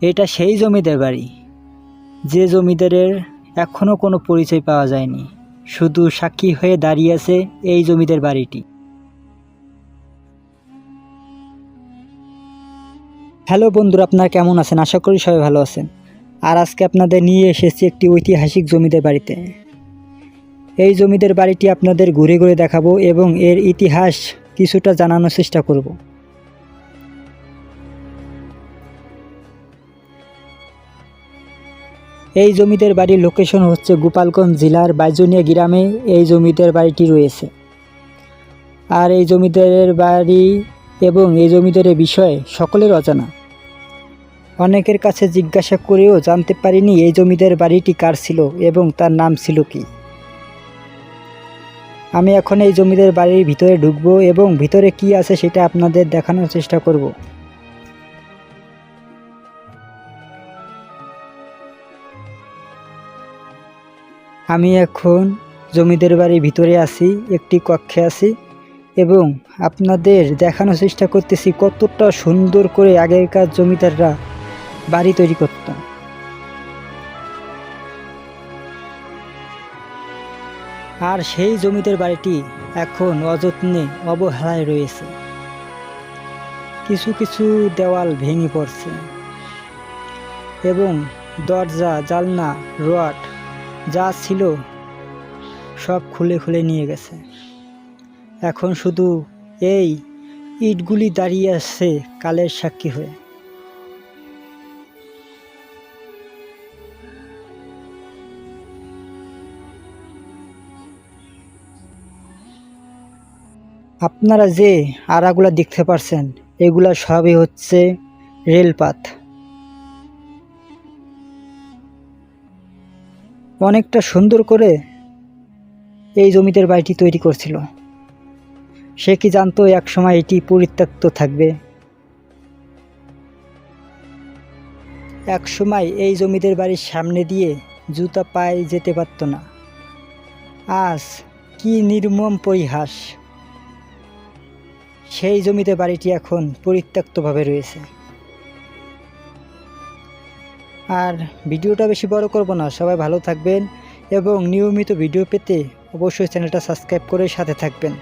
এটা সেই জমিদার বাড়ি, যে জমিদারের এখনও কোনো পরিচয় পাওয়া যায়নি। শুধু সাক্ষী হয়ে দাঁড়িয়ে আছে এই জমিদার বাড়িটি। হ্যালো বন্ধুরা, আপনারা কেমন আছেন? আশা করি সবাই ভালো আছেন। আর আজকে আপনাদের নিয়ে এসেছি একটি ঐতিহাসিক জমিদার বাড়িতে। এই জমিদার বাড়িটি আপনাদের ঘুরে ঘুরে দেখাবো এবং এর ইতিহাস কিছুটা জানানোর চেষ্টা করব। এই জমিদার বাড়ির লোকেশন হচ্ছে গোপালগঞ্জ জেলার বাইজনিয়া গ্রামে এই জমিদার বাড়িটি রয়েছে। আর এই জমিদারের বাড়ি এবং এই জমিদারের বিষয়ে সকলের অজানা। অনেকের কাছে জিজ্ঞাসা করেও জানতে পারিনি এই জমিদার বাড়িটি কার ছিল এবং তার নাম ছিল কি। আমি এখন এই জমিদার বাড়ির ভিতরে ঢুকবো এবং ভিতরে কি আছে সেটা আপনাদের দেখানোর চেষ্টা করব। আমি এখন জমিদার বাড়ির ভিতরে আছি, একটি কক্ষে আছি এবং আপনাদের দেখানোর চেষ্টা করতেছি কতটা সুন্দর করে আগেকার জমিদাররা বাড়ি তৈরি করত। আর সেই জমিদার বাড়িটি এখন অযত্নে অবহেলায় রয়েছে। কিছু কিছু দেওয়াল ভেঙে পড়ছে এবং দরজা, জানলা, রড যা ছিল সব খুলে খুলে নিয়ে গেছে। এখন শুধু এই ইটগুলি দাঁড়িয়ে আছে কালের সাক্ষী হয়ে। আপনারা যে আড়াগুলা দেখতে পারছেন এগুলা সবই হচ্ছে রেলপাত। অনেকটা সুন্দর করে এই জমিদার বাড়িটি তৈরি করছিল। সে কি জানতো একসময় এটি পরিত্যক্ত থাকবে? একসময় এই জমিদার বাড়ির সামনে দিয়ে জুতা পায়ে যেতে পারত না। আজ কি নির্মম পরিহাস! সেই জমিদার বাড়িটি এখন পরিত্যক্তভাবে রয়েছে। আর ভিডিওটা বেশি বড় করব না, সবাই ভালো থাকবেন এবং নিয়মিত ভিডিও পেতে অবশ্যই চ্যানেলটা সাবস্ক্রাইব করে সাথে থাকবেন।